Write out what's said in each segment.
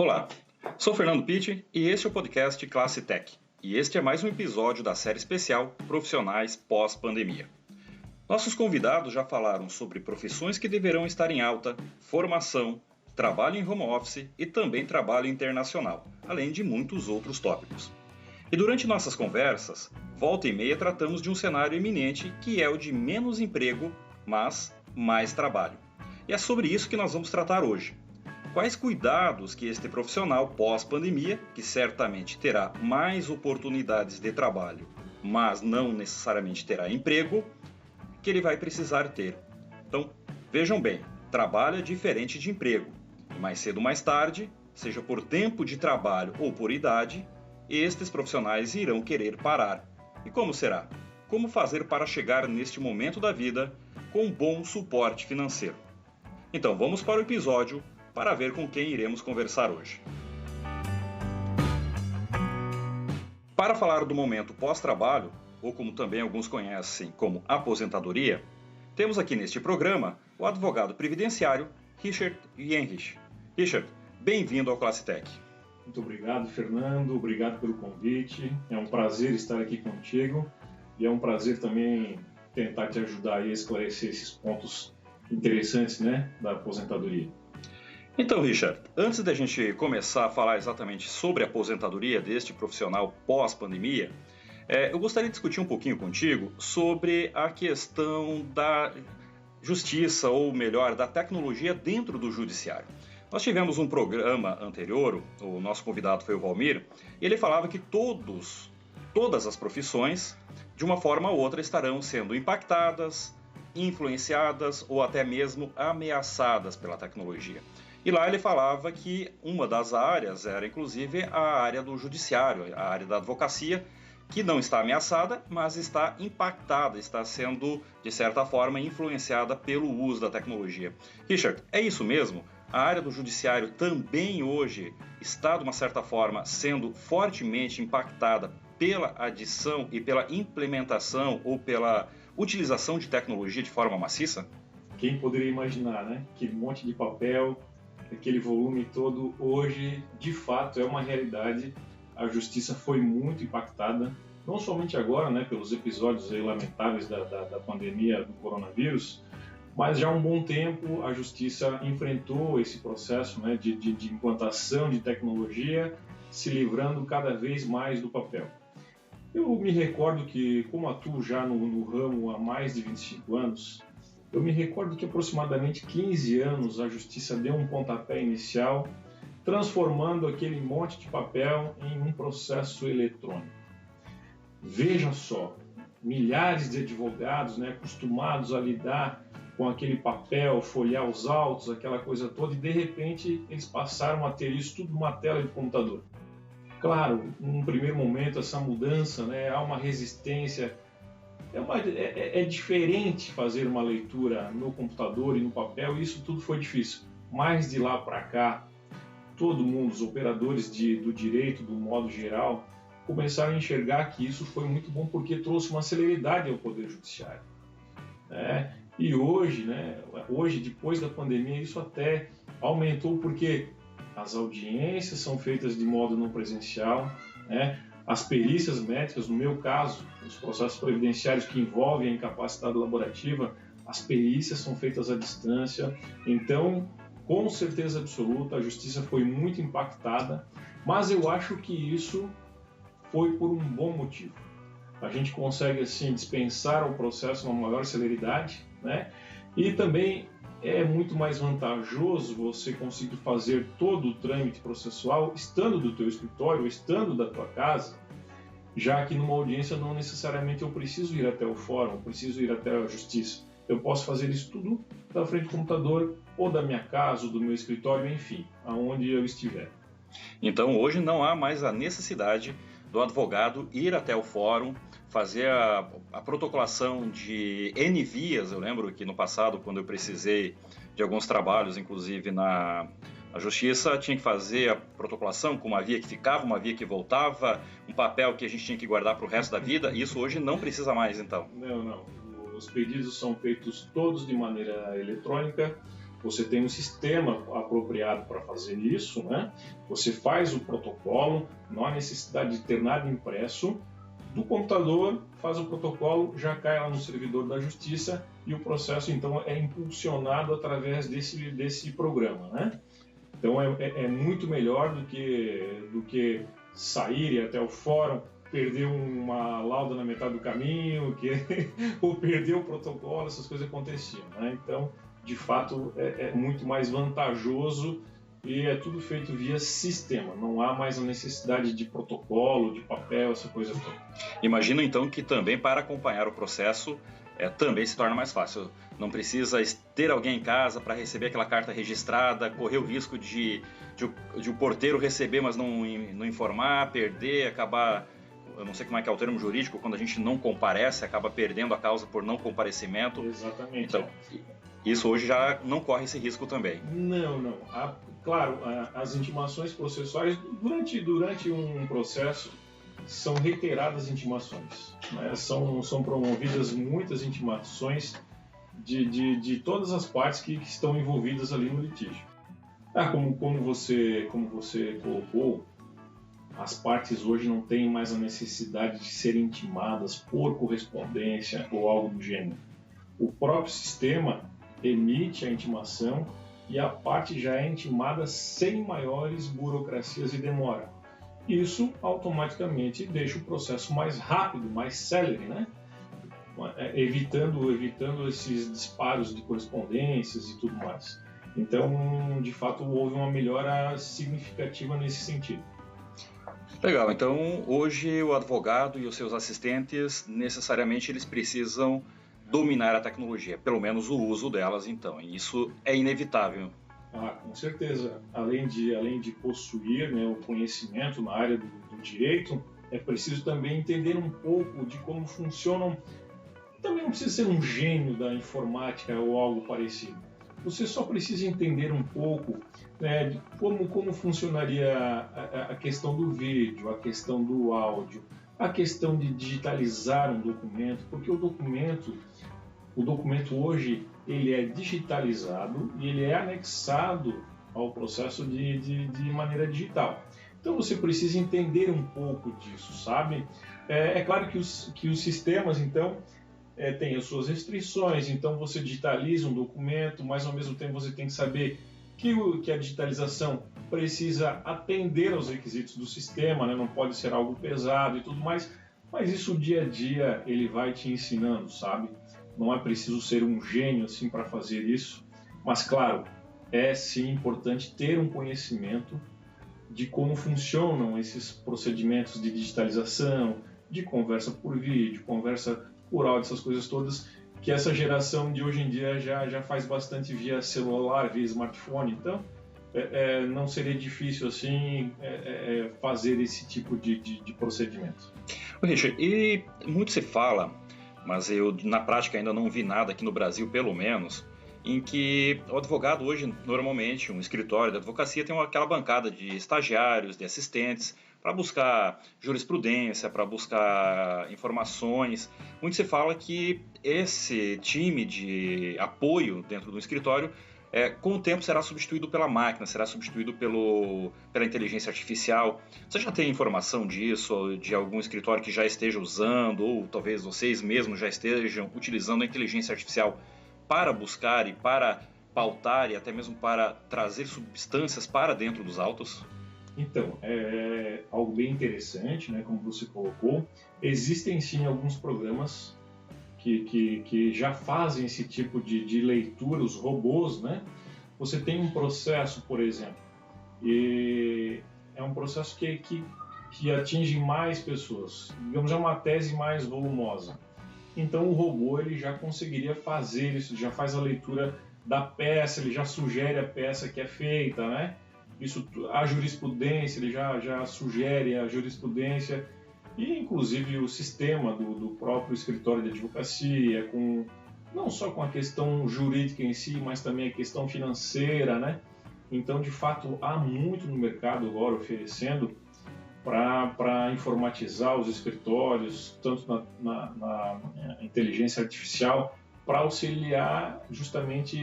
Olá, sou Fernando Pitti e este é o podcast Classe Tech. E este é mais um episódio da série especial Profissionais pós-pandemia. Nossos convidados já falaram sobre profissões que deverão estar em alta, formação, trabalho em home office e também trabalho internacional, além de muitos outros tópicos. E durante nossas conversas, volta e meia tratamos de um cenário iminente que é o de menos emprego, mas mais trabalho. E é sobre isso que nós vamos tratar hoje. Quais cuidados que este profissional pós-pandemia, que certamente terá mais oportunidades de trabalho, mas não necessariamente terá emprego, que ele vai precisar ter. Então, vejam bem, trabalho é diferente de emprego. E mais cedo ou mais tarde, seja por tempo de trabalho ou por idade, estes profissionais irão querer parar. E como será? Como fazer para chegar neste momento da vida com um bom suporte financeiro? Então, vamos para o episódio para ver com quem iremos conversar hoje. Para falar do momento pós-trabalho, ou como também alguns conhecem como aposentadoria, temos aqui neste programa o advogado previdenciário Richard Jenrich. Richard, bem-vindo ao Classe Tech. Muito obrigado, Fernando. Obrigado pelo convite. É um prazer estar aqui contigo e é um prazer também tentar te ajudar a esclarecer esses pontos interessantes, da aposentadoria. Então, Richard, antes da gente começar a falar exatamente sobre a aposentadoria deste profissional pós-pandemia, eu gostaria de discutir um pouquinho contigo sobre a questão da justiça, ou melhor, da tecnologia dentro do judiciário. Nós tivemos um programa anterior, o nosso convidado foi o Valmir, e ele falava que todas as profissões, de uma forma ou outra, estarão sendo impactadas, influenciadas ou até mesmo ameaçadas pela tecnologia. E lá ele falava que uma das áreas era inclusive a área do judiciário, a área da advocacia, que não está ameaçada, mas está impactada, está sendo, de certa forma, influenciada pelo uso da tecnologia. Richard, é isso mesmo? A área do judiciário também hoje está, de uma certa forma, sendo fortemente impactada pela adição e pela implementação ou pela utilização de tecnologia de forma maciça? Quem poderia imaginar, Aquele monte de papel, aquele volume todo, hoje, de fato, é uma realidade. A justiça foi muito impactada, não somente agora, pelos episódios lamentáveis da pandemia do coronavírus, mas já há um bom tempo a justiça enfrentou esse processo de implantação de tecnologia, se livrando cada vez mais do papel. Eu me recordo que, como atuo já no ramo há mais de 25 anos, eu me recordo que aproximadamente 15 anos a justiça deu um pontapé inicial, transformando aquele monte de papel em um processo eletrônico. Veja só, milhares de advogados acostumados a lidar com aquele papel, folhear os autos, aquela coisa toda, e de repente eles passaram a ter isso tudo numa tela de computador. Claro, num primeiro momento essa mudança, há uma resistência, é diferente fazer uma leitura no computador e no papel, e isso tudo foi difícil. Mas de lá para cá, todo mundo, os operadores do direito, do modo geral, começaram a enxergar que isso foi muito bom porque trouxe uma celeridade ao Poder Judiciário. E hoje, depois da pandemia, isso até aumentou porque as audiências são feitas de modo não presencial, as perícias médicas, no meu caso, os processos previdenciários que envolvem a incapacidade laborativa, as perícias são feitas à distância. Então, com certeza absoluta, a justiça foi muito impactada, mas eu acho que isso foi por um bom motivo. A gente consegue, assim, dispensar o processo uma maior celeridade, E também é muito mais vantajoso você conseguir fazer todo o trâmite processual estando do teu escritório, estando da tua casa, já que numa audiência não necessariamente eu preciso ir até o fórum, eu preciso ir até a justiça. Eu posso fazer isso tudo da frente do computador, ou da minha casa, ou do meu escritório, enfim, aonde eu estiver. Então hoje não há mais a necessidade do advogado ir até o fórum, fazer a protocolação de N vias. Eu lembro que no passado, quando eu precisei de alguns trabalhos, inclusive na justiça, tinha que fazer a protocolação com uma via que ficava, uma via que voltava, um papel que a gente tinha que guardar para o resto da vida. Isso hoje não precisa mais, então. Não. Os pedidos são feitos todos de maneira eletrônica. você tem um sistema apropriado para fazer isso, né? Você faz o protocolo, não há necessidade de ter nada impresso, do computador, faz o protocolo, já cai lá no servidor da Justiça e o processo, então, é impulsionado através desse programa, né? Então, é muito melhor do que sair até o fórum, perder uma lauda na metade do caminho, ou perder o protocolo, essas coisas aconteciam, né? Então, de fato, é muito mais vantajoso e é tudo feito via sistema. Não há mais a necessidade de protocolo, de papel, essa coisa toda. Imagino, então, que também para acompanhar o processo também se torna mais fácil. Não precisa ter alguém em casa para receber aquela carta registrada, correr o risco de o porteiro receber, mas não informar, perder, acabar... Eu não sei como é que é o termo jurídico, quando a gente não comparece, acaba perdendo a causa por não comparecimento. Exatamente. Então, isso hoje já não corre esse risco também. Não. Claro, as intimações processuais, durante um processo, são reiteradas intimações, né? São promovidas muitas intimações de todas as partes que estão envolvidas ali no litígio. Como você colocou, as partes hoje não têm mais a necessidade de serem intimadas por correspondência ou algo do gênero. O próprio sistema emite a intimação e a parte já é intimada sem maiores burocracias e demora. Isso automaticamente deixa o processo mais rápido, mais célere, né? Evitando esses disparos de correspondências e tudo mais. Então, de fato, houve uma melhora significativa nesse sentido. Legal, então hoje o advogado e os seus assistentes necessariamente eles precisam dominar a tecnologia, pelo menos o uso delas então, e isso é inevitável. Com certeza, além de possuir, né, o conhecimento na área do direito, é preciso também entender um pouco de como funcionam, também não precisa ser um gênio da informática ou algo parecido. Você só precisa entender um pouco, né, de como funcionaria a questão do vídeo, a questão do áudio, a questão de digitalizar um documento, porque o documento hoje ele é digitalizado e ele é anexado ao processo de maneira digital. Então você precisa entender um pouco disso, sabe? É claro que os sistemas, então, tem as suas restrições, então você digitaliza um documento, mas ao mesmo tempo você tem que saber que a digitalização precisa atender aos requisitos do sistema, né? Não pode ser algo pesado e tudo mais, mas isso o dia a dia ele vai te ensinando, sabe? Não é preciso ser um gênio assim para fazer isso, mas claro, é sim importante ter um conhecimento de como funcionam esses procedimentos de digitalização, de conversa por vídeo, conversa por áudio, essas coisas todas, que essa geração de hoje em dia já faz bastante via celular, via smartphone, então não seria difícil assim fazer esse tipo de procedimento. Richard, e muito se fala, mas eu na prática ainda não vi nada aqui no Brasil, pelo menos, em que o advogado hoje, normalmente, um escritório de advocacia tem aquela bancada de estagiários, de assistentes, para buscar jurisprudência, para buscar informações. Muito se fala que esse time de apoio dentro do escritório, com o tempo será substituído pela máquina, será substituído pela inteligência artificial. Você já tem informação disso, ou de algum escritório que já esteja usando, ou talvez vocês mesmos já estejam utilizando a inteligência artificial para buscar e para pautar e até mesmo para trazer substâncias para dentro dos autos? Então, é algo bem interessante, né, como você colocou. Existem sim alguns programas que já fazem esse tipo de leitura, os robôs, né? Você tem um processo, por exemplo, e é um processo que atinge mais pessoas, digamos, é uma tese mais volumosa. Então o robô ele já conseguiria fazer isso, já faz a leitura da peça, ele já sugere a peça que é feita, né? Isso, a jurisprudência, ele já sugere a jurisprudência e inclusive o sistema do próprio escritório de advocacia, não só com a questão jurídica em si, mas também a questão financeira, né? Então, de fato, há muito no mercado agora oferecendo para informatizar os escritórios, tanto na inteligência artificial, para auxiliar justamente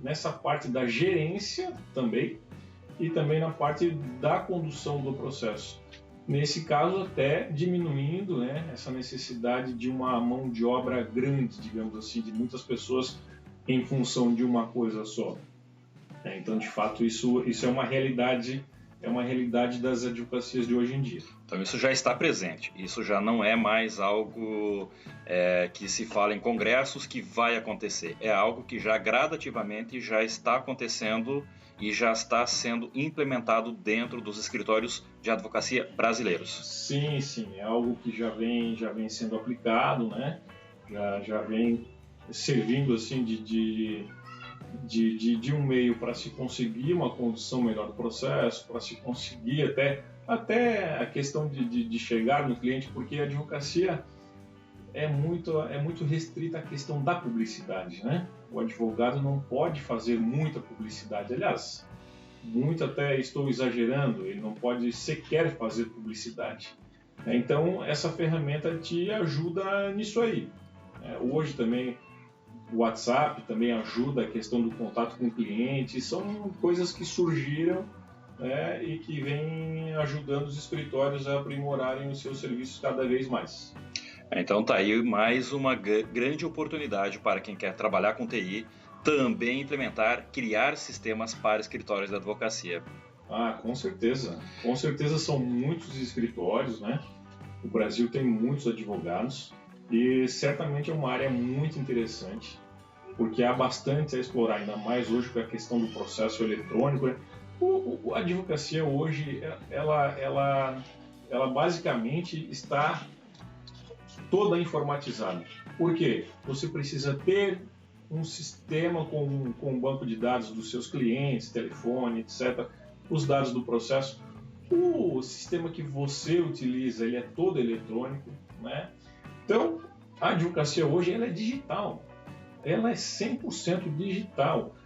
nessa parte da gerência também e também na parte da condução do processo. Nesse caso, até diminuindo, né, essa necessidade de uma mão de obra grande, digamos assim, de muitas pessoas em função de uma coisa só. Então, de fato, isso é uma realidade das advocacias de hoje em dia. Então isso já está presente, isso já não é mais algo que se fala em congressos que vai acontecer, é algo que já gradativamente já está acontecendo e já está sendo implementado dentro dos escritórios de advocacia brasileiros. Sim, é algo que já vem sendo aplicado, né? Já vem servindo assim de um meio para se conseguir uma condução melhor do processo, para se conseguir até a questão de chegar no cliente, porque a advocacia é muito restrita à questão da publicidade, né? O advogado não pode fazer muita publicidade, aliás, muito até estou exagerando, ele não pode sequer fazer publicidade. Então, essa ferramenta te ajuda nisso aí. Hoje também o WhatsApp também ajuda a questão do contato com o cliente, são coisas que surgiram, né, e que vêm ajudando os escritórios a aprimorarem os seus serviços cada vez mais. Então tá aí mais uma grande oportunidade para quem quer trabalhar com TI, também implementar, criar sistemas para escritórios de advocacia. Com certeza são muitos escritórios, né? O Brasil tem muitos advogados e certamente é uma área muito interessante, porque há bastante a explorar, ainda mais hoje com a questão do processo eletrônico. A advocacia hoje, ela basicamente está toda informatizada. Por quê? Você precisa ter um sistema com um banco de dados dos seus clientes, telefone, etc., os dados do processo. O sistema que você utiliza, ele é todo eletrônico, né? Então, a advocacia hoje ela é digital, ela é 100% digital.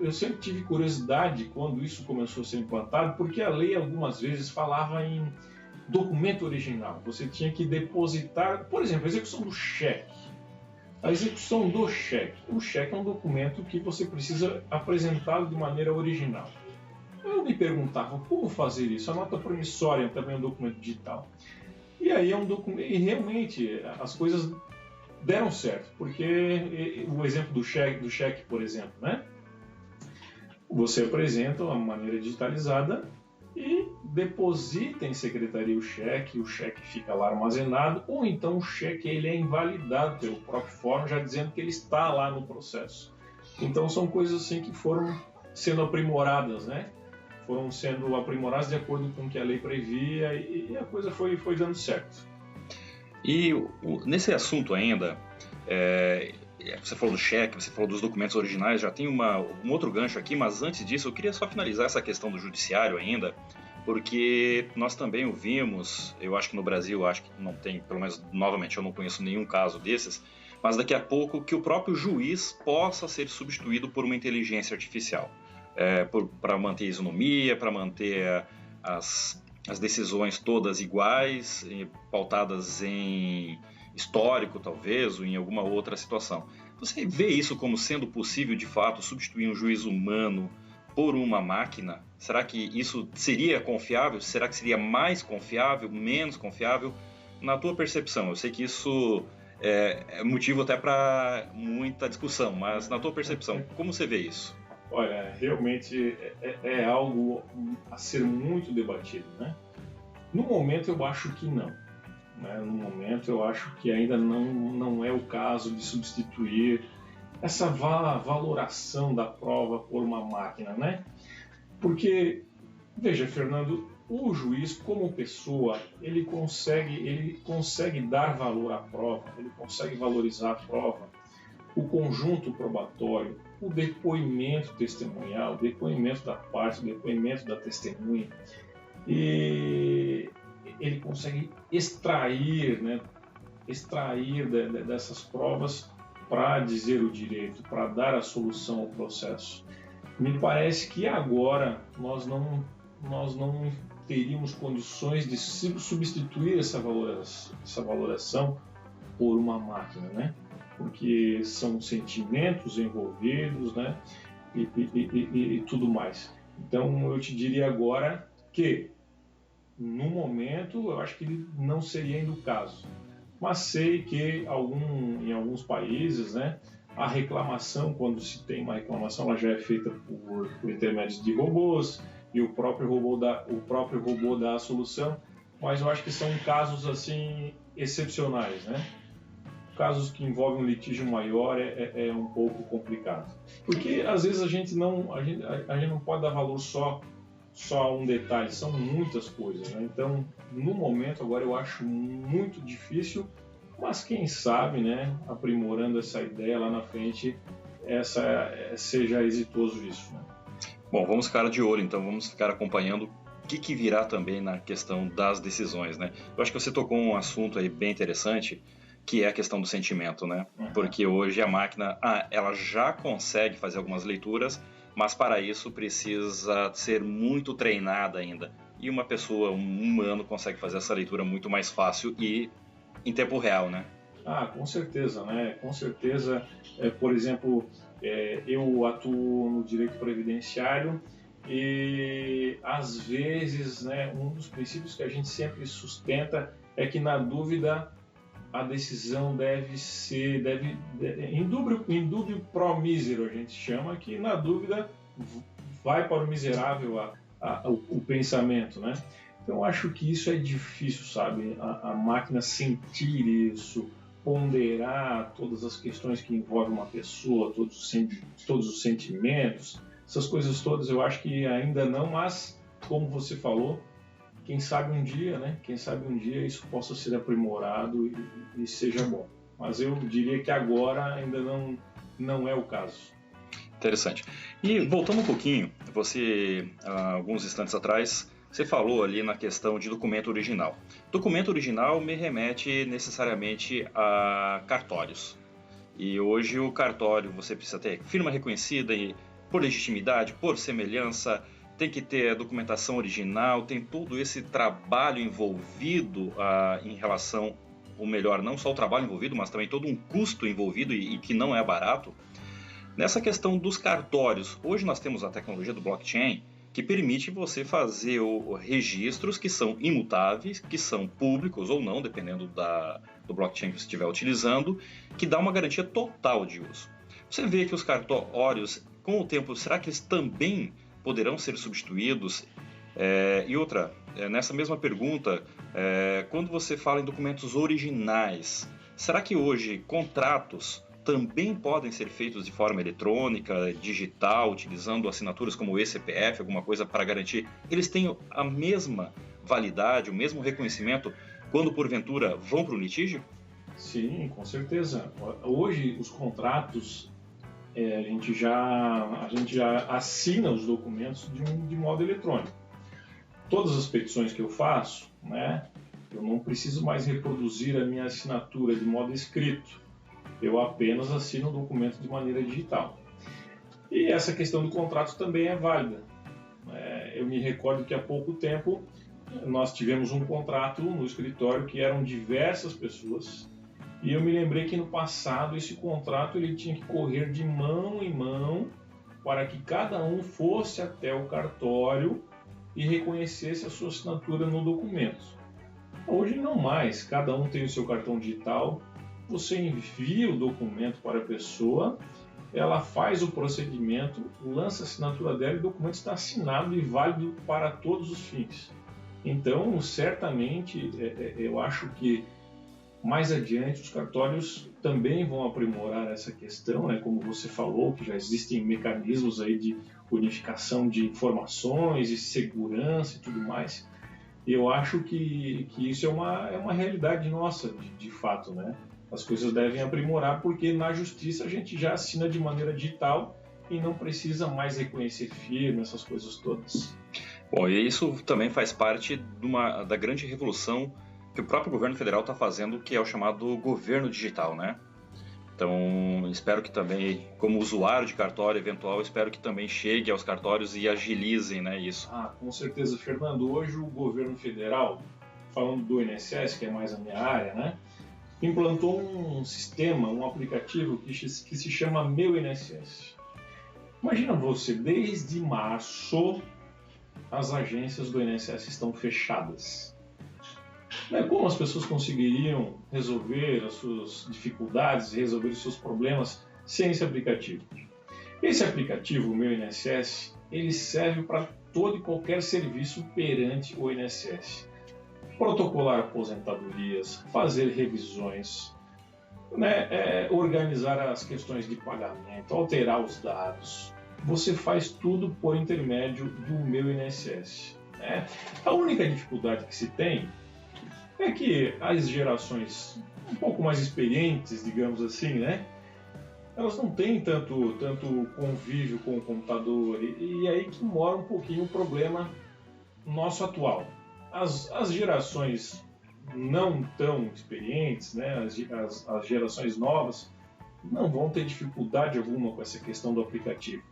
Eu sempre tive curiosidade quando isso começou a ser implantado, porque a lei algumas vezes falava em documento original. Você tinha que depositar, por exemplo, a execução do cheque. A execução do cheque. O cheque é um documento que você precisa apresentá-lo de maneira original. Eu me perguntava como fazer isso. A nota promissória também é um documento digital. E aí é um documento. E realmente as coisas deram certo, porque o exemplo do cheque, por exemplo, né? Você apresenta uma maneira digitalizada e deposita em secretaria o cheque fica lá armazenado, ou então o cheque ele é invalidado pelo próprio fórum, já dizendo que ele está lá no processo. Então são coisas assim que foram sendo aprimoradas, né? Foram sendo aprimoradas de acordo com o que a lei previa e a coisa foi dando certo. E nesse assunto ainda, você falou do cheque, você falou dos documentos originais, já tem um outro gancho aqui, mas antes disso eu queria só finalizar essa questão do judiciário ainda, porque nós também ouvimos, eu acho que no Brasil, acho que não tem, pelo menos novamente eu não conheço nenhum caso desses, mas daqui a pouco que o próprio juiz possa ser substituído por uma inteligência artificial, para manter a isonomia, para manter as decisões todas iguais, pautadas em histórico, talvez, ou em alguma outra situação. Você vê isso como sendo possível, de fato, substituir um juiz humano por uma máquina? Será que isso seria confiável? Será que seria mais confiável, menos confiável? Na tua percepção, eu sei que isso é motivo até para muita discussão, mas na tua percepção, como você vê isso? Olha, realmente é algo a ser muito debatido, né? No momento eu acho que não. No momento eu acho que ainda não é o caso de substituir essa valoração da prova por uma máquina, né? Porque, veja, Fernando, o juiz como pessoa, ele consegue dar valor à prova, ele consegue valorizar a prova, o conjunto probatório, o depoimento testemunhal, o depoimento da parte, o depoimento da testemunha, e ele consegue extrair dessas provas para dizer o direito, para dar a solução ao processo. Me parece que agora nós não teríamos condições de substituir essa valoração por uma máquina, né? Porque são sentimentos envolvidos, né? E tudo mais. Então, eu te diria agora que, no momento, eu acho que não seria ainda o caso. Mas sei que em alguns países, né, a reclamação, quando se tem uma reclamação, ela já é feita por intermédio de robôs, e o próprio robô dá a solução, mas eu acho que são casos assim excepcionais, né? Casos que envolvem um litígio maior é um pouco complicado. Porque às vezes a gente não pode dar valor só a um detalhe, são muitas coisas, né? Então, no momento agora eu acho muito difícil, mas quem sabe, né, aprimorando essa ideia lá na frente, seja exitoso isso, né? Bom, vamos ficar de olho, então, vamos ficar acompanhando o que virá também na questão das decisões, né? Eu acho que você tocou um assunto aí bem interessante, que é a questão do sentimento, né? Porque hoje a máquina, ela já consegue fazer algumas leituras, mas para isso precisa ser muito treinada ainda. E uma pessoa, um humano, consegue fazer essa leitura muito mais fácil e em tempo real, né? Com certeza, né? Com certeza, por exemplo, eu atuo no direito previdenciário e, às vezes, né, um dos princípios que a gente sempre sustenta é que, na dúvida, a decisão deve ser, em dúbio pro mísero, a gente chama, que na dúvida vai para o miserável o pensamento, né? Então acho que isso é difícil, sabe? A máquina sentir isso, ponderar todas as questões que envolvem uma pessoa, todos os sentimentos, essas coisas todas eu acho que ainda não, mas como você falou, quem sabe um dia, né? Quem sabe um dia isso possa ser aprimorado e seja bom. Mas eu diria que agora ainda não é o caso. Interessante. E voltando um pouquinho, você, alguns instantes atrás, você falou ali na questão de documento original. Documento original me remete necessariamente a cartórios. E hoje o cartório você precisa ter firma reconhecida por legitimidade, por semelhança, tem que ter a documentação original, tem todo esse trabalho envolvido em relação, ou melhor, não só o trabalho envolvido, mas também todo um custo envolvido e que não é barato. Nessa questão dos cartórios, hoje nós temos a tecnologia do blockchain que permite você fazer registros que são imutáveis, que são públicos ou não, dependendo do blockchain que você estiver utilizando, que dá uma garantia total de uso. Você vê que os cartórios, com o tempo, será que eles também poderão ser substituídos? E outra, nessa mesma pergunta, quando você fala em documentos originais, será que hoje contratos também podem ser feitos de forma eletrônica, digital, utilizando assinaturas como o eCPF, alguma coisa para garantir? Eles têm a mesma validade, o mesmo reconhecimento quando porventura vão para o litígio? Sim, com certeza. Hoje os contratos, a gente já assina os documentos de modo eletrônico. Todas as petições que eu faço, né, eu não preciso mais reproduzir a minha assinatura de modo escrito. Eu apenas assino o documento de maneira digital. E essa questão do contrato também é válida. Eu me recordo que há pouco tempo nós tivemos um contrato no escritório que eram diversas pessoas, e eu me lembrei que no passado esse contrato ele tinha que correr de mão em mão para que cada um fosse até o cartório e reconhecesse a sua assinatura no documento. Hoje não mais, cada um tem o seu cartão digital, você envia o documento para a pessoa, ela faz o procedimento, lança a assinatura dela e o documento está assinado e válido para todos os fins. Então, certamente, eu acho que mais adiante os cartórios também vão aprimorar essa questão, né? Como você falou, que já existem mecanismos aí de unificação de informações e segurança e tudo mais. Eu acho que isso é uma realidade nossa, de fato, né? As coisas devem aprimorar porque na justiça a gente já assina de maneira digital e não precisa mais reconhecer firma, essas coisas todas. Bom, e isso também faz parte da grande revolução que o próprio governo federal está fazendo, que é o chamado governo digital, né? Então, espero que também, como usuário de cartório eventual, espero que também chegue aos cartórios e agilizem, né, isso. Com certeza, Fernando. Hoje o governo federal, falando do INSS, que é mais a minha área, né? implantou um sistema, um aplicativo que se chama Meu INSS. Imagina você, desde março, as agências do INSS estão fechadas. Como as pessoas conseguiriam resolver as suas dificuldades, resolver os seus problemas sem esse aplicativo? Esse aplicativo, o Meu INSS, ele serve para todo e qualquer serviço perante o INSS. Protocolar aposentadorias, fazer revisões, organizar as questões de pagamento, alterar os dados. Você faz tudo por intermédio do Meu INSS. A única dificuldade que se tem é que as gerações um pouco mais experientes, digamos assim, elas não têm tanto convívio com o computador, e aí que mora um pouquinho o problema nosso atual. As gerações não tão experientes, as gerações novas, não vão ter dificuldade alguma com essa questão do aplicativo.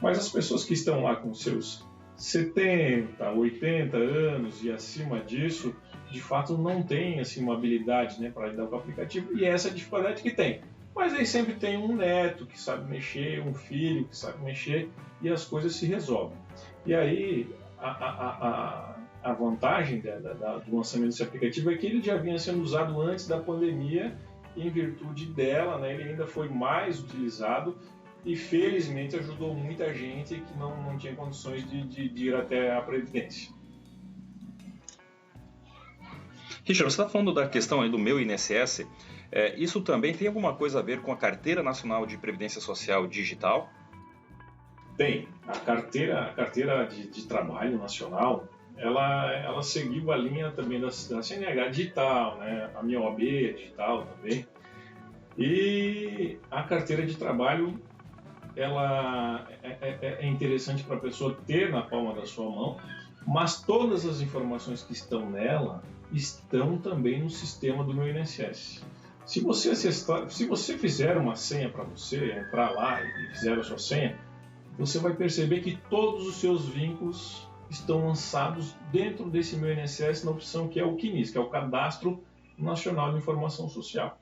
Mas as pessoas que estão lá com seus 70, 80 anos e acima disso, de fato não têm assim, uma habilidade para lidar com o aplicativo, e essa é a dificuldade que tem. Mas aí sempre tem um neto que sabe mexer, um filho que sabe mexer, e as coisas se resolvem. E aí a vantagem do lançamento desse aplicativo é que ele já vinha sendo usado antes da pandemia, e em virtude dela, ele ainda foi mais utilizado e felizmente ajudou muita gente que não tinha condições de ir até a Previdência. Richard, você está falando da questão aí do Meu INSS, isso também tem alguma coisa a ver com a Carteira Nacional de Previdência Social Digital? Tem. A carteira de trabalho nacional, ela seguiu a linha também da CNH digital, a minha OAB é digital também. E a carteira de trabalho, ela é interessante para a pessoa ter na palma da sua mão, mas todas as informações que estão nela estão também no sistema do Meu INSS. Se você fizer uma senha para você, entrar lá e fizer a sua senha, você vai perceber que todos os seus vínculos estão lançados dentro desse Meu INSS na opção que é o CNIS, que é o Cadastro Nacional de Informação Social.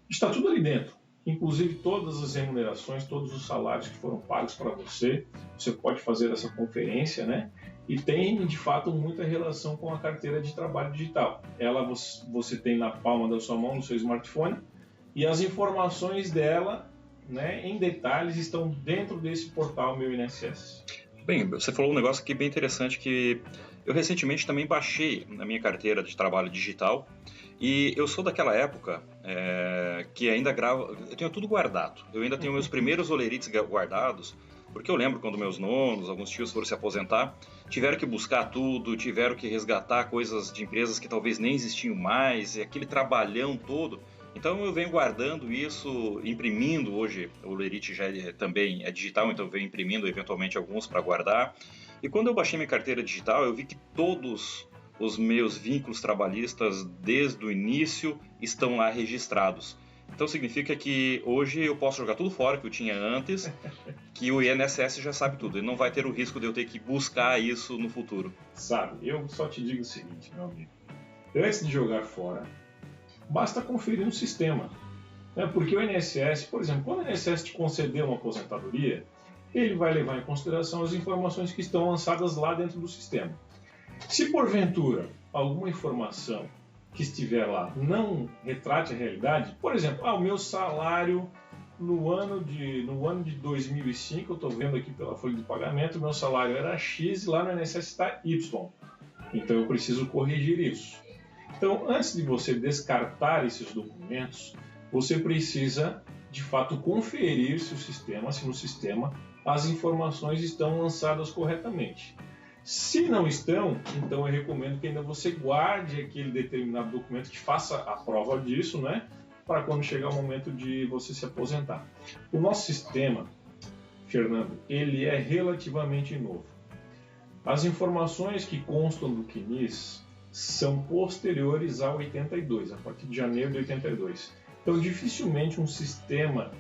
Está tudo ali dentro, inclusive todas as remunerações, todos os salários que foram pagos para você. Você pode fazer essa conferência, e tem, de fato, muita relação com a carteira de trabalho digital. Ela você tem na palma da sua mão, no seu smartphone, e as informações dela, em detalhes, estão dentro desse portal Meu INSS. Bem, você falou um negócio aqui bem interessante que eu recentemente também baixei na minha carteira de trabalho digital, e eu sou daquela época que ainda gravo, eu tenho tudo guardado, eu ainda tenho meus primeiros olerites guardados, porque eu lembro quando meus nonos, alguns tios foram se aposentar, tiveram que buscar tudo, tiveram que resgatar coisas de empresas que talvez nem existiam mais, e aquele trabalhão todo. Então eu venho guardando isso, imprimindo. Hoje o olerite já também é digital, então eu venho imprimindo eventualmente alguns para guardar. E quando eu baixei minha carteira digital, eu vi que todos os meus vínculos trabalhistas desde o início estão lá registrados. Então significa que hoje eu posso jogar tudo fora que eu tinha antes, que o INSS já sabe tudo. Ele não vai ter o risco de eu ter que buscar isso no futuro. Sabe, eu só te digo o seguinte, meu amigo. Antes de jogar fora, basta conferir no sistema. Porque o INSS, por exemplo, quando o INSS te conceder uma aposentadoria, ele vai levar em consideração as informações que estão lançadas lá dentro do sistema. Se porventura alguma informação que estiver lá não retrate a realidade, por exemplo, o meu salário no ano de 2005, eu estou vendo aqui pela folha de pagamento, meu salário era X e lá no INSS está Y. Então eu preciso corrigir isso. Então, antes de você descartar esses documentos, você precisa, de fato, conferir se no sistema as informações estão lançadas corretamente. Se não estão, então eu recomendo que ainda você guarde aquele determinado documento que faça a prova disso, para quando chegar o momento de você se aposentar. O nosso sistema, Fernando, ele é relativamente novo. As informações que constam do CNIS são posteriores a 82, a partir de janeiro de 82. Então, dificilmente um sistema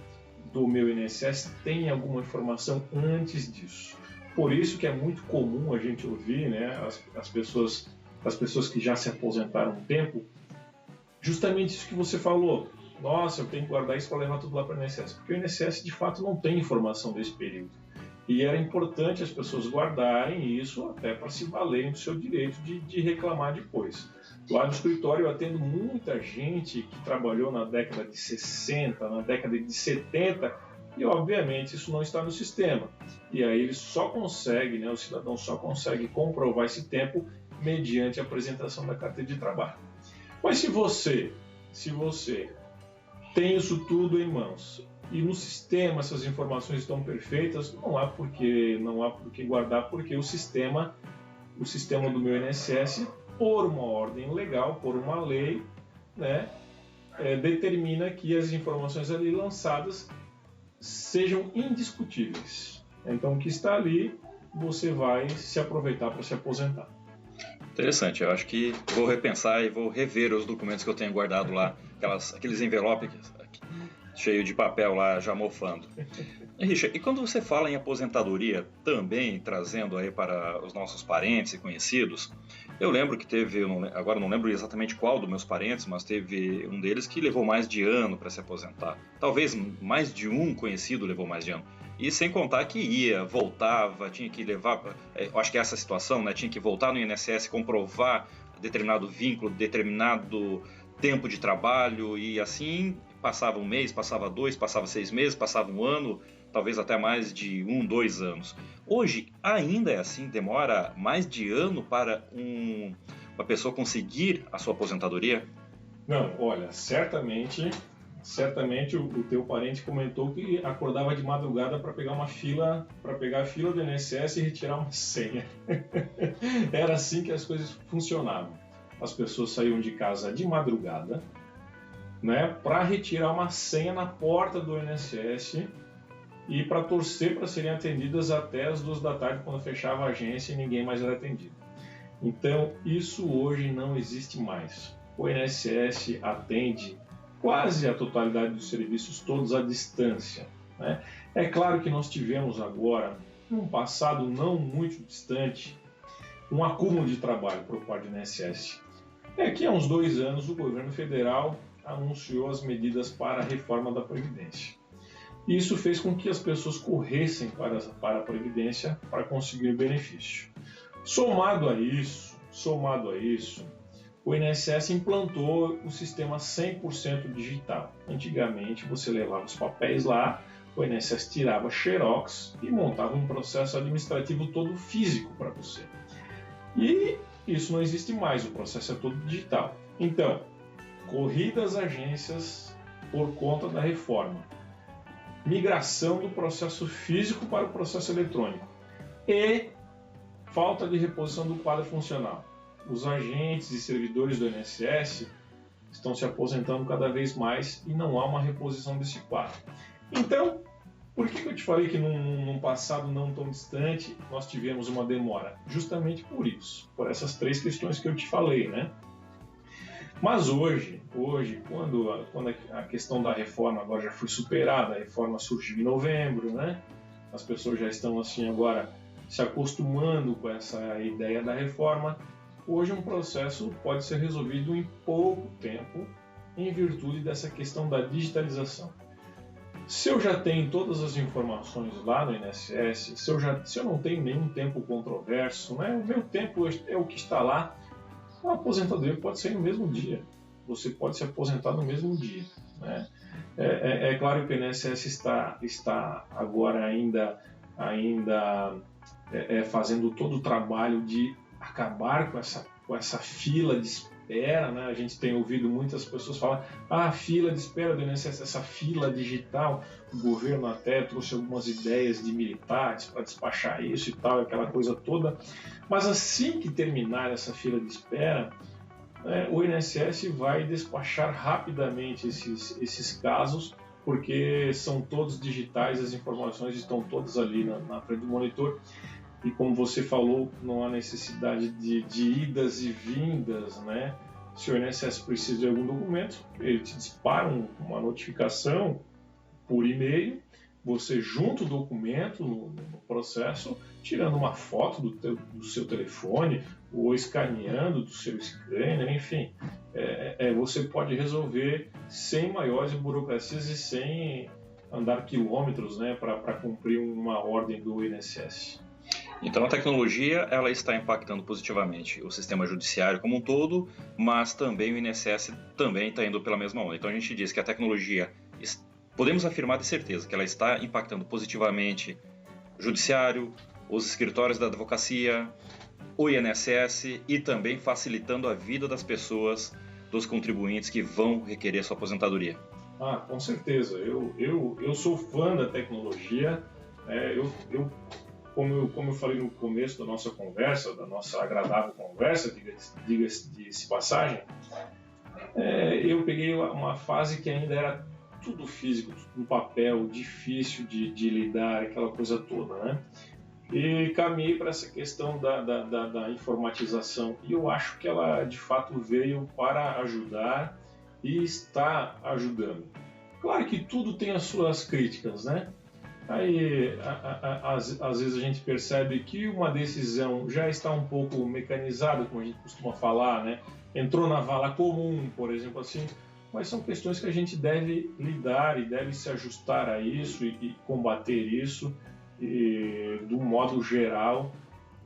do Meu INSS tem alguma informação antes disso. Por isso que é muito comum a gente ouvir as pessoas que já se aposentaram um tempo Justamente isso que você falou. Nossa, eu tenho que guardar isso para levar tudo lá para o INSS. Porque o INSS, de fato, não tem informação desse período. E era importante as pessoas guardarem isso até para se valerem do seu direito de reclamar depois. Lá no escritório eu atendo muita gente que trabalhou na década de 60, na década de 70, e obviamente isso não está no sistema. E aí ele só consegue, né, o cidadão só consegue comprovar esse tempo mediante a apresentação da carteira de trabalho. Mas se você tem isso tudo em mãos e no sistema essas informações estão perfeitas, não há por que guardar, porque o sistema do meu INSS, por uma ordem legal, por uma lei, né, determina que as informações ali lançadas sejam indiscutíveis. Então, o que está ali, você vai se aproveitar para se aposentar. Interessante, eu acho que vou repensar e vou rever os documentos que eu tenho guardado lá, aqueles envelopes cheios de papel lá, já mofando. Richard, e quando você fala em aposentadoria, também trazendo aí para os nossos parentes e conhecidos, eu lembro que teve, agora não lembro exatamente qual dos meus parentes, mas teve um deles que levou mais de ano para se aposentar. Talvez mais de um conhecido levou mais de ano. E sem contar que ia, voltava, tinha que levar, eu acho que é essa situação, né? Tinha que voltar no INSS, comprovar determinado vínculo, determinado tempo de trabalho, e assim passava um mês, passava 2, passava 6 meses, passava um ano, talvez até mais de 1, 2 anos. Hoje ainda é assim, demora mais de ano para uma pessoa conseguir a sua aposentadoria? Não, olha, certamente o teu parente comentou que acordava de madrugada para pegar a fila do INSS e retirar uma senha. Era assim que as coisas funcionavam. As pessoas saíam de casa de madrugada, né, para retirar uma senha na porta do INSS e para torcer para serem atendidas até as 2 da tarde, quando fechava a agência e ninguém mais era atendido. Então, isso hoje não existe mais. O INSS atende quase a totalidade dos serviços todos à distância, né? É claro que nós tivemos agora, num passado não muito distante, um acúmulo de trabalho por parte do INSS. Que há uns 2 anos o governo federal anunciou as medidas para a reforma da Previdência. Isso fez com que as pessoas corressem para a Previdência para conseguir benefício. Somado a isso, o INSS implantou o sistema 100% digital. Antigamente, você levava os papéis lá, o INSS tirava xerox e montava um processo administrativo todo físico para você. E isso não existe mais, o processo é todo digital. Então, corrida às agências por conta da reforma, migração do processo físico para o processo eletrônico e falta de reposição do quadro funcional. Os agentes e servidores do INSS estão se aposentando cada vez mais e não há uma reposição desse quadro. Então, por que eu te falei que num passado não tão distante nós tivemos uma demora? Justamente por isso, por essas 3 questões que eu te falei, né? Mas hoje quando a questão da reforma agora já foi superada, a reforma surgiu em novembro, né? As pessoas já estão assim agora se acostumando com essa ideia da reforma. Hoje um processo pode ser resolvido em pouco tempo em virtude dessa questão da digitalização. Se eu já tenho todas as informações lá no INSS, se eu não tenho nenhum tempo controverso, né? O meu tempo é o que está lá, a aposentadoria pode ser no mesmo dia. Você pode se aposentar no mesmo dia, né? É claro que o INSS está agora ainda fazendo todo o trabalho de acabar com essa fila de espera, né? A gente tem ouvido muitas pessoas falar a fila de espera do INSS, essa fila digital. O governo até trouxe algumas ideias de militares para despachar isso e tal, aquela coisa toda. Mas assim que terminar essa fila de espera, o INSS vai despachar rapidamente esses casos, porque são todos digitais, as informações estão todas ali na frente do monitor. E como você falou, não há necessidade de idas e vindas, né? Se o INSS precisa de algum documento, ele te dispara uma notificação por e-mail, você junta o documento no processo, tirando uma foto do seu telefone ou escaneando do seu scanner, enfim. você pode resolver sem maiores burocracias e sem andar quilômetros, né, para cumprir uma ordem do INSS. Então a tecnologia ela está impactando positivamente o sistema judiciário como um todo, mas também o INSS também está indo pela mesma onda. Então a gente diz que a tecnologia, podemos afirmar de certeza que ela está impactando positivamente o judiciário, os escritórios da advocacia, o INSS e também facilitando a vida das pessoas, dos contribuintes que vão requerer sua aposentadoria. Com certeza. Eu sou fã da tecnologia. Como eu falei no começo da nossa conversa, da nossa agradável conversa, diga-se de passagem, eu peguei uma fase que ainda era tudo físico, tudo no papel, difícil de lidar, aquela coisa toda, né? E caminhei para essa questão da informatização. E eu acho que ela, de fato, veio para ajudar e está ajudando. Claro que tudo tem as suas críticas, né? Aí, às vezes a gente percebe que uma decisão já está um pouco mecanizada, como a gente costuma falar, né? Entrou na vala comum, por exemplo, assim. Mas são questões que a gente deve lidar e deve se ajustar a isso e combater isso. E, do modo geral,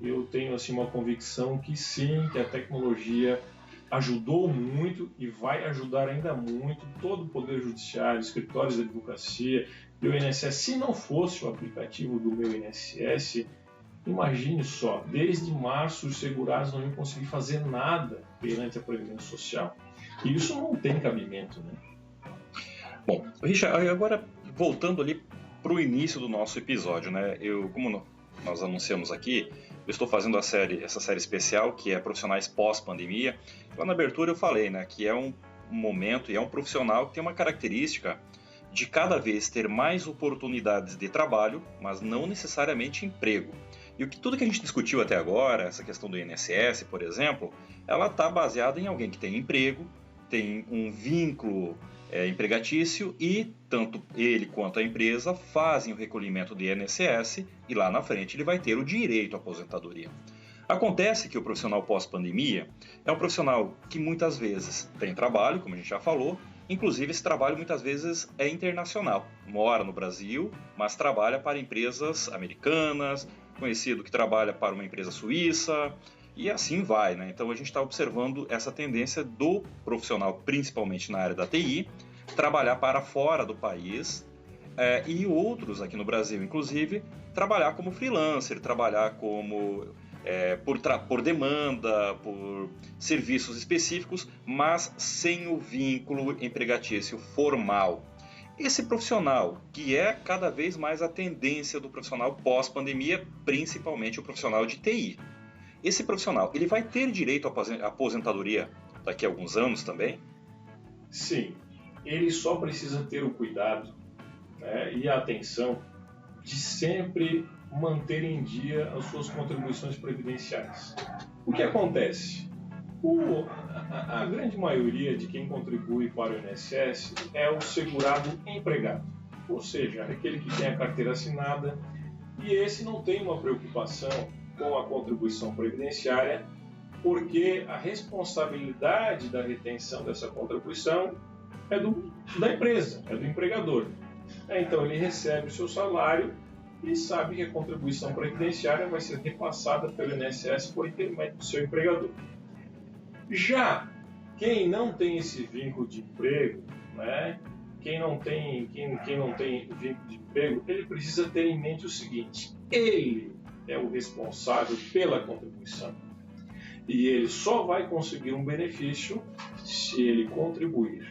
eu tenho assim, uma convicção que sim, que a tecnologia ajudou muito e vai ajudar ainda muito todo o Poder Judiciário, escritórios de advocacia e o INSS. Se não fosse o aplicativo do meu INSS, imagine só, desde março os segurados não iam conseguir fazer nada perante a Previdência Social. E isso não tem cabimento, né? Bom, Richard, agora voltando ali para o início do nosso episódio, né? Como nós anunciamos aqui, eu estou fazendo essa série especial que é Profissionais Pós-Pandemia. Lá na abertura eu falei, né, que é um momento e é um profissional que tem uma característica de cada vez ter mais oportunidades de trabalho, mas não necessariamente emprego. E tudo que a gente discutiu até agora, essa questão do INSS, por exemplo, ela está baseada em alguém que tem emprego, tem um vínculo empregatício e tanto ele quanto a empresa fazem o recolhimento do INSS e lá na frente ele vai ter o direito à aposentadoria. Acontece que o profissional pós-pandemia é um profissional que muitas vezes tem trabalho, como a gente já falou, inclusive esse trabalho muitas vezes é internacional, mora no Brasil, mas trabalha para empresas americanas, conhecido que trabalha para uma empresa suíça, e assim vai, né? Então a gente está observando essa tendência do profissional, principalmente na área da TI, trabalhar para fora do país e outros aqui no Brasil, inclusive, trabalhar como freelancer, trabalhar como por demanda, por serviços específicos, mas sem o vínculo empregatício formal. Esse profissional, que é cada vez mais a tendência do profissional pós-pandemia, principalmente o profissional de TI. Esse profissional, ele vai ter direito à aposentadoria daqui a alguns anos também? Sim, ele só precisa ter o cuidado, e a atenção de sempre manter em dia as suas contribuições previdenciárias. O que acontece? A grande maioria de quem contribui para o INSS é o segurado empregado, ou seja, aquele que tem a carteira assinada, e esse não tem uma preocupação com a contribuição previdenciária, porque a responsabilidade da retenção dessa contribuição é da empresa, é do empregador. Então ele recebe o seu salário e sabe que a contribuição previdenciária vai ser repassada pelo INSS por intermédio do seu empregador. Já quem não tem esse vínculo de emprego, né, quem não tem vínculo de emprego, ele precisa ter em mente o seguinte: ele é o responsável pela contribuição. E ele só vai conseguir um benefício se ele contribuir.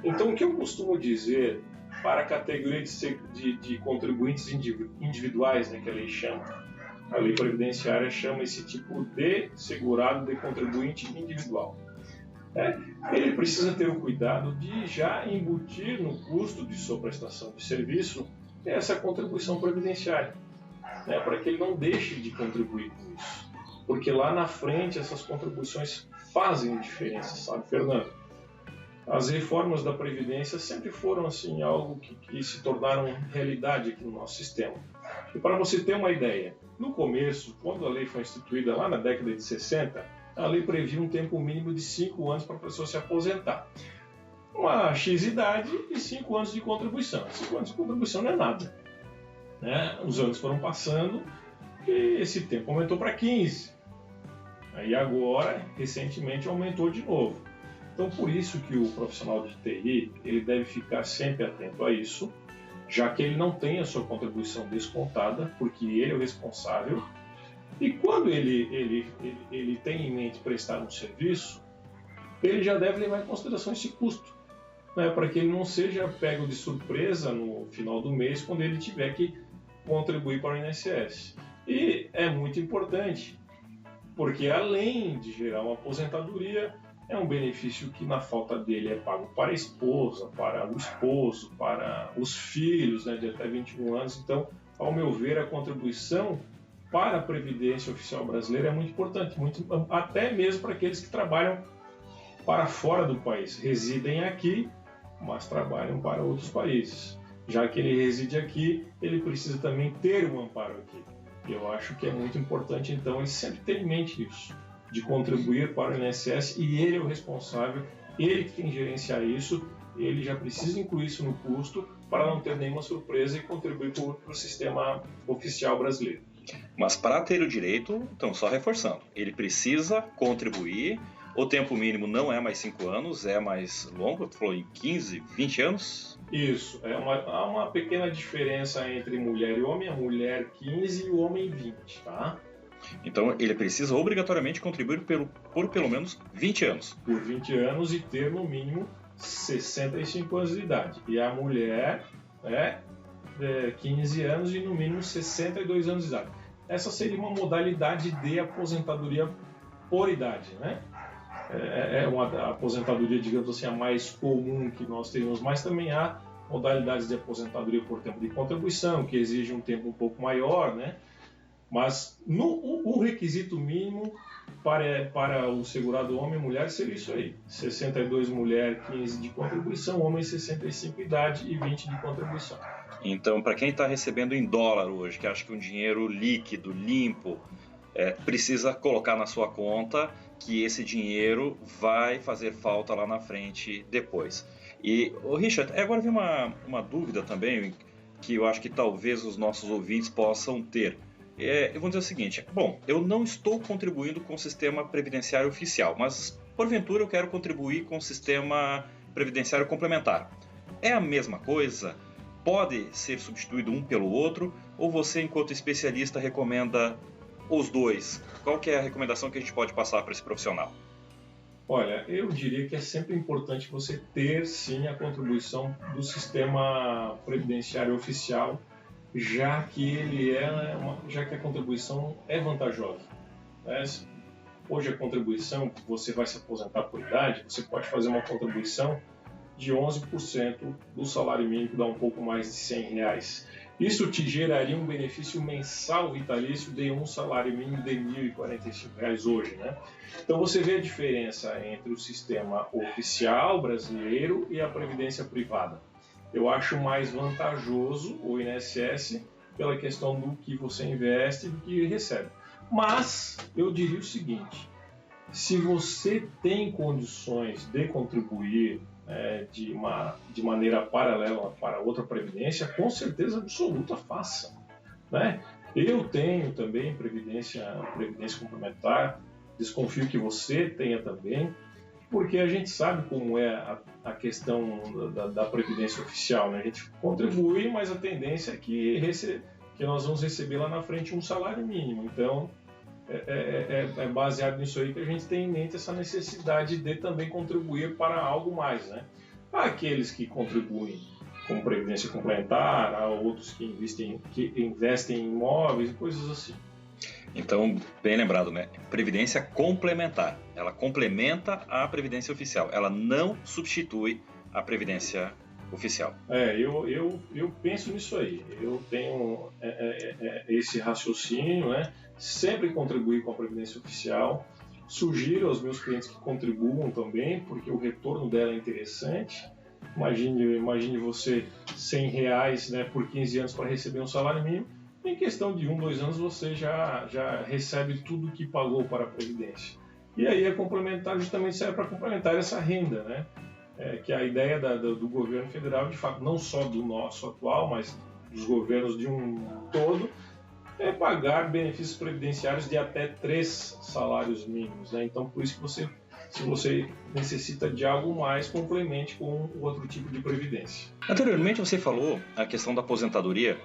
Então, o que eu costumo dizer para a categoria de contribuintes individuais, né, que a lei chama, a lei previdenciária chama esse tipo de segurado de contribuinte individual. Ele precisa ter o cuidado de já embutir no custo de sua prestação de serviço essa contribuição previdenciária, para que ele não deixe de contribuir com isso. Porque lá na frente essas contribuições fazem diferença, sabe, Fernando? As reformas da Previdência sempre foram assim, algo que se tornaram realidade aqui no nosso sistema. E para você ter uma ideia, no começo, quando a lei foi instituída lá na década de 60, a lei previa um tempo mínimo de 5 anos para a pessoa se aposentar. Uma X idade e 5 anos de contribuição. 5 anos de contribuição não é nada, né? Os anos foram passando e esse tempo aumentou para 15. Aí agora, recentemente, aumentou de novo. Então, por isso que o profissional de TI ele deve ficar sempre atento a isso, já que ele não tem a sua contribuição descontada, porque ele é o responsável. E quando ele tem em mente prestar um serviço, ele já deve levar em consideração esse custo, né, para que ele não seja pego de surpresa no final do mês, quando ele tiver que contribuir para o INSS. E é muito importante, porque além de gerar uma aposentadoria, é um benefício que na falta dele é pago para a esposa, para o esposo, para os filhos, né, de até 21 anos. Então, ao meu ver, a contribuição para a Previdência Oficial Brasileira é muito importante, até mesmo para aqueles que trabalham para fora do país, residem aqui, mas trabalham para outros países. Já que ele reside aqui, ele precisa também ter um amparo aqui. Eu acho que é muito importante, então, ele sempre ter em mente isso, de contribuir para o INSS, e ele é o responsável, ele que tem que gerenciar isso, ele já precisa incluir isso no custo para não ter nenhuma surpresa e contribuir para o sistema oficial brasileiro. Mas para ter o direito, então, só reforçando, ele precisa contribuir. O tempo mínimo não é mais 5 anos, é mais longo, tu falou em 15, 20 anos? Isso, há uma pequena diferença entre mulher e homem, a mulher 15 e o homem 20, tá? Então ele precisa obrigatoriamente contribuir por pelo menos 20 anos. Por 20 anos e ter no mínimo 65 anos de idade. E a mulher, 15 anos e no mínimo 62 anos de idade. Essa seria uma modalidade de aposentadoria por idade, né? É uma aposentadoria, digamos assim, a mais comum que nós temos, mas também há modalidades de aposentadoria por tempo de contribuição, que exige um tempo um pouco maior, né? Mas o requisito mínimo para o segurado homem e mulher seria isso aí: 62 mulher, 15 de contribuição, homem 65 idade e 20 de contribuição. Então, para quem está recebendo em dólar hoje, que acha que um dinheiro líquido, limpo, precisa colocar na sua conta que esse dinheiro vai fazer falta lá na frente depois. E, Richard, agora vem uma dúvida também, que eu acho que talvez os nossos ouvintes possam ter. Eu vou dizer o seguinte: bom, eu não estou contribuindo com o sistema previdenciário oficial, mas porventura eu quero contribuir com o sistema previdenciário complementar. É a mesma coisa? Pode ser substituído um pelo outro? Ou você, enquanto especialista, recomenda os dois? Qual que é a recomendação que a gente pode passar para esse profissional? Olha, eu diria que é sempre importante você ter, sim, a contribuição do sistema previdenciário oficial, já que a contribuição é vantajosa, né? Hoje a contribuição, você vai se aposentar por idade, você pode fazer uma contribuição de 11% do salário mínimo, que dá um pouco mais de R$100. Isso te geraria um benefício mensal vitalício de um salário mínimo de R$1.045 hoje, né? Então você vê a diferença entre o sistema oficial brasileiro e a previdência privada. Eu acho mais vantajoso o INSS pela questão do que você investe e do que recebe. Mas eu diria o seguinte: se você tem condições de contribuir de maneira paralela para outra previdência, com certeza absoluta faça, né? Eu tenho também previdência complementar, desconfio que você tenha também, porque a gente sabe como é a questão da previdência oficial, né? A gente contribui, mas a tendência é que nós vamos receber lá na frente um salário mínimo. Então, é baseado nisso aí que a gente tem em mente essa necessidade de também contribuir para algo mais, né? Há aqueles que contribuem com previdência complementar, há outros que investem em imóveis e coisas assim. Então, bem lembrado, né? Previdência complementar. Ela complementa a previdência oficial. Ela não substitui a previdência oficial. Eu penso nisso aí. Eu tenho esse raciocínio, né? Sempre contribuir com a previdência oficial. Sugiro aos meus clientes que contribuam também, porque o retorno dela é interessante. Imagine você R$100, né, por 15 anos para receber um salário mínimo. Em questão de 1, 2 anos você já recebe tudo que pagou para a Previdência. E aí a complementar justamente serve para complementar essa renda, né? Que é a ideia do governo federal, de fato, não só do nosso atual, mas dos governos de um todo, é pagar benefícios previdenciários de até 3 salários mínimos, né? Então, por isso que se você necessita de algo mais, complemente com outro tipo de previdência. Anteriormente você falou a questão da aposentadoria,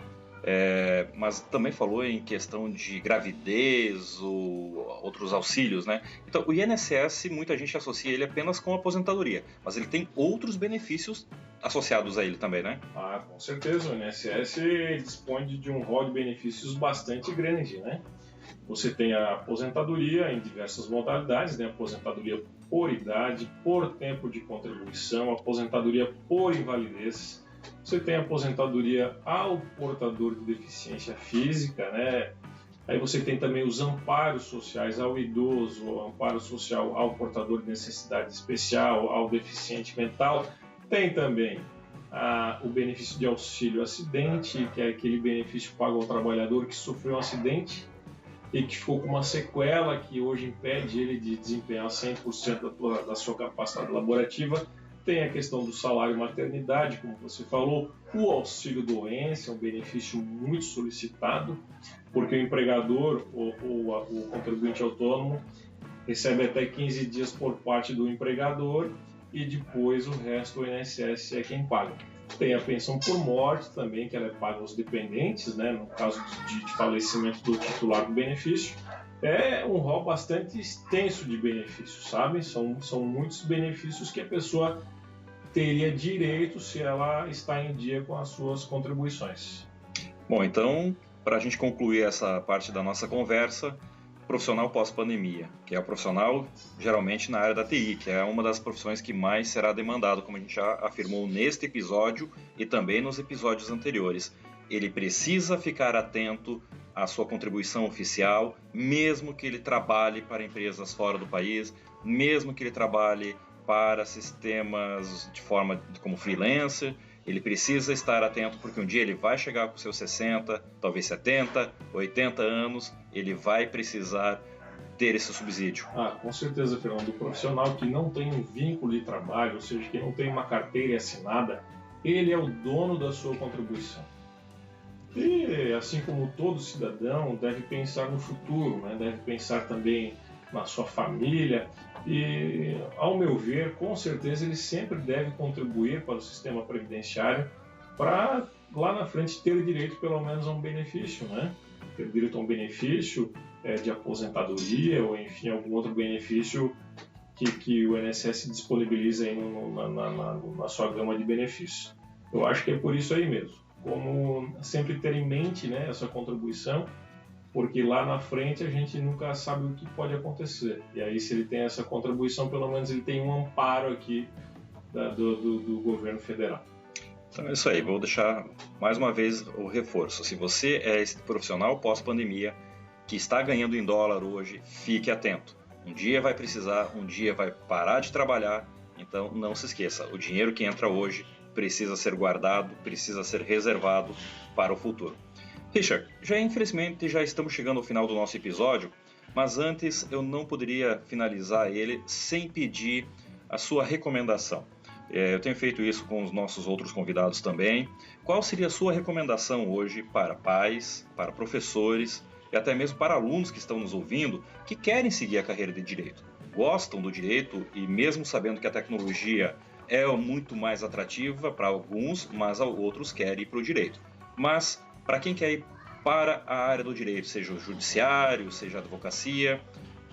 mas também falou em questão de gravidez ou outros auxílios, né? Então, o INSS, muita gente associa ele apenas com a aposentadoria, mas ele tem outros benefícios associados a ele também, né? Ah, com certeza. O INSS dispõe de um rol de benefícios bastante grande, né? Você tem a aposentadoria em diversas modalidades, né? Aposentadoria por idade, por tempo de contribuição, aposentadoria por invalidez. Você tem a aposentadoria ao portador de deficiência física, né? Aí você tem também os amparos sociais ao idoso, o amparo social ao portador de necessidade especial, ao deficiente mental. Tem também o benefício de auxílio acidente, que é aquele benefício pago ao trabalhador que sofreu um acidente e que ficou com uma sequela que hoje impede ele de desempenhar 100% da sua capacidade laborativa. Tem a questão do salário maternidade, como você falou, o auxílio doença, é um benefício muito solicitado, porque o empregador ou o contribuinte autônomo recebe até 15 dias por parte do empregador e depois o resto o INSS é quem paga. Tem a pensão por morte também, que ela é paga aos dependentes, né, no caso de falecimento do titular do benefício. É um rol bastante extenso de benefícios, sabe? São muitos benefícios que a pessoa teria direito se ela está em dia com as suas contribuições. Bom, então, para a gente concluir essa parte da nossa conversa, profissional pós-pandemia, que é o profissional geralmente na área da TI, que é uma das profissões que mais será demandado, como a gente já afirmou neste episódio e também nos episódios anteriores. Ele precisa ficar atento à sua contribuição oficial, mesmo que ele trabalhe para empresas fora do país, mesmo que ele trabalhe para sistemas de forma como freelancer. Ele precisa estar atento porque um dia ele vai chegar com seus 60, talvez 70, 80 anos, ele vai precisar ter esse subsídio. Com certeza, Fernando. O profissional que não tem um vínculo de trabalho, ou seja, que não tem uma carteira assinada, ele é o dono da sua contribuição. E, assim como todo cidadão, deve pensar no futuro, né? Deve pensar também na sua família e, ao meu ver, com certeza ele sempre deve contribuir para o sistema previdenciário para lá na frente ter direito pelo menos a um benefício, né? Ter direito a um benefício de aposentadoria ou enfim algum outro benefício que o INSS disponibiliza aí na sua gama de benefícios. Eu acho que é por isso aí mesmo, como sempre ter em mente, né, essa contribuição, porque lá na frente a gente nunca sabe o que pode acontecer. E aí, se ele tem essa contribuição, pelo menos ele tem um amparo aqui do governo federal. Então é isso aí, vou deixar mais uma vez o reforço. Se você é esse profissional pós-pandemia que está ganhando em dólar hoje, fique atento. Um dia vai precisar, um dia vai parar de trabalhar, então não se esqueça, o dinheiro que entra hoje precisa ser guardado, precisa ser reservado para o futuro. Richard, infelizmente já estamos chegando ao final do nosso episódio, mas antes eu não poderia finalizar ele sem pedir a sua recomendação. Eu tenho feito isso com os nossos outros convidados também. Qual seria a sua recomendação hoje para pais, para professores e até mesmo para alunos que estão nos ouvindo que querem seguir a carreira de direito? Gostam do direito e mesmo sabendo que a tecnologia é muito mais atrativa para alguns, mas outros querem ir para o direito. Mas para quem quer ir para a área do direito, seja o judiciário, seja a advocacia,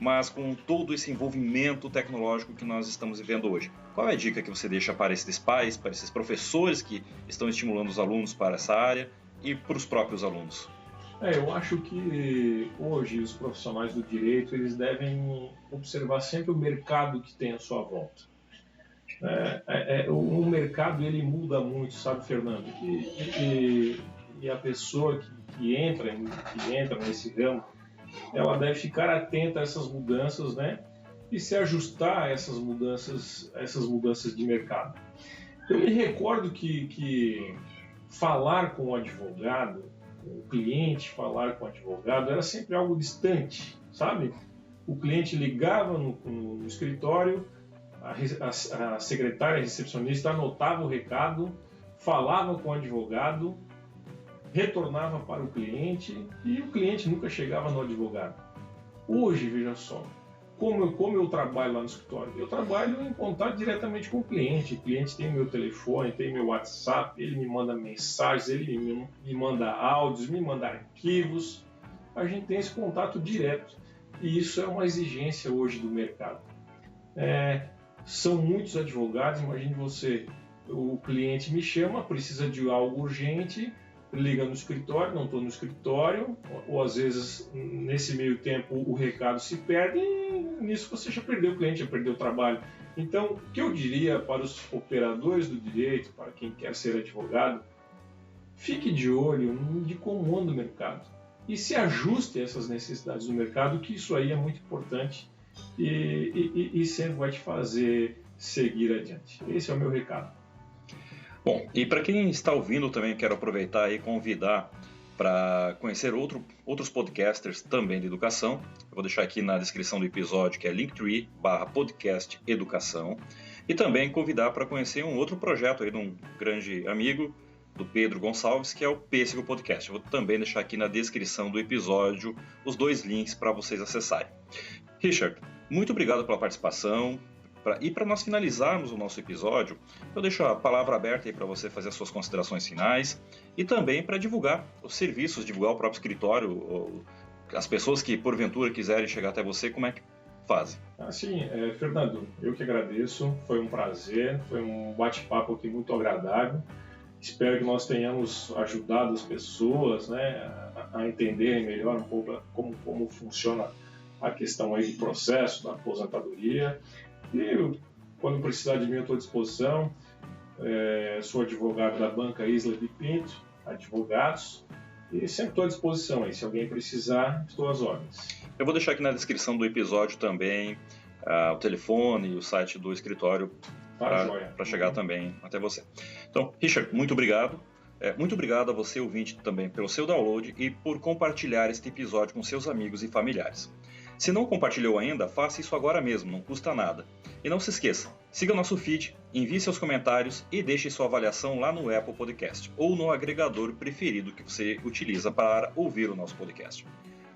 mas com todo esse envolvimento tecnológico que nós estamos vivendo hoje, qual é a dica que você deixa para esses pais, para esses professores que estão estimulando os alunos para essa área e para os próprios alunos? Eu acho que hoje os profissionais do direito eles devem observar sempre o mercado que tem à sua volta. O mercado ele muda muito, sabe, Fernando? E a pessoa que entra nesse ramo, ela deve ficar atenta a essas mudanças, né? E se ajustar a essas mudanças de mercado. Eu me recordo que falar com o advogado, o cliente falar com o advogado, era sempre algo distante, sabe? O cliente ligava no escritório, a secretária, a recepcionista anotava o recado, falava com o advogado, retornava para o cliente e o cliente nunca chegava no advogado. Hoje, veja só, como eu trabalho lá no escritório? Eu trabalho em contato diretamente com o cliente tem meu telefone, tem meu WhatsApp, ele me manda mensagens, ele me manda áudios, me manda arquivos. A gente tem esse contato direto e isso é uma exigência hoje do mercado. São muitos advogados, imagine você, o cliente me chama, precisa de algo urgente, liga no escritório, não estou no escritório, ou às vezes nesse meio tempo o recado se perde e nisso você já perdeu o cliente, já perdeu o trabalho. Então, o que eu diria para os operadores do direito, para quem quer ser advogado, fique de olho de como anda o mercado e se ajuste a essas necessidades do mercado, que isso aí é muito importante e sempre vai te fazer seguir adiante. Esse é o meu recado. Bom, e para quem está ouvindo também, quero aproveitar e convidar para conhecer outros podcasters também de educação. Eu vou deixar aqui na descrição do episódio, que é linktree/podcast educação. E também convidar para conhecer um outro projeto aí de um grande amigo, do Pedro Gonçalves, que é o Pêssego Podcast. Eu vou também deixar aqui na descrição do episódio os 2 links para vocês acessarem. Richard, muito obrigado pela participação. E para nós finalizarmos o nosso episódio, eu deixo a palavra aberta aí para você fazer as suas considerações finais e também para divulgar os serviços, divulgar o próprio escritório, ou as pessoas que porventura quiserem chegar até você, como é que fazem? Fernando, eu que agradeço, foi um prazer, foi um bate-papo aqui muito agradável. Espero que nós tenhamos ajudado as pessoas, né, a entenderem melhor um pouco como funciona a questão aí do processo da aposentadoria. E quando precisar de mim, eu estou à disposição. Sou advogado da banca Isla de Pinto, advogados, e sempre estou à disposição aí. Se alguém precisar, estou às ordens. Eu vou deixar aqui na descrição do episódio também o telefone e o site do escritório para chegar também até você. Então, Richard, muito obrigado. Muito obrigado a você, ouvinte, também pelo seu download e por compartilhar este episódio com seus amigos e familiares. Se não compartilhou ainda, faça isso agora mesmo, não custa nada. E não se esqueça, siga nosso feed, envie seus comentários e deixe sua avaliação lá no Apple Podcast ou no agregador preferido que você utiliza para ouvir o nosso podcast.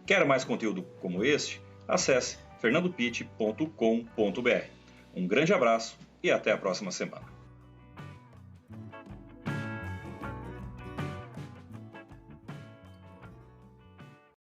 Quer mais conteúdo como este? Acesse fernandopitti.com.br. Um grande abraço e até a próxima semana.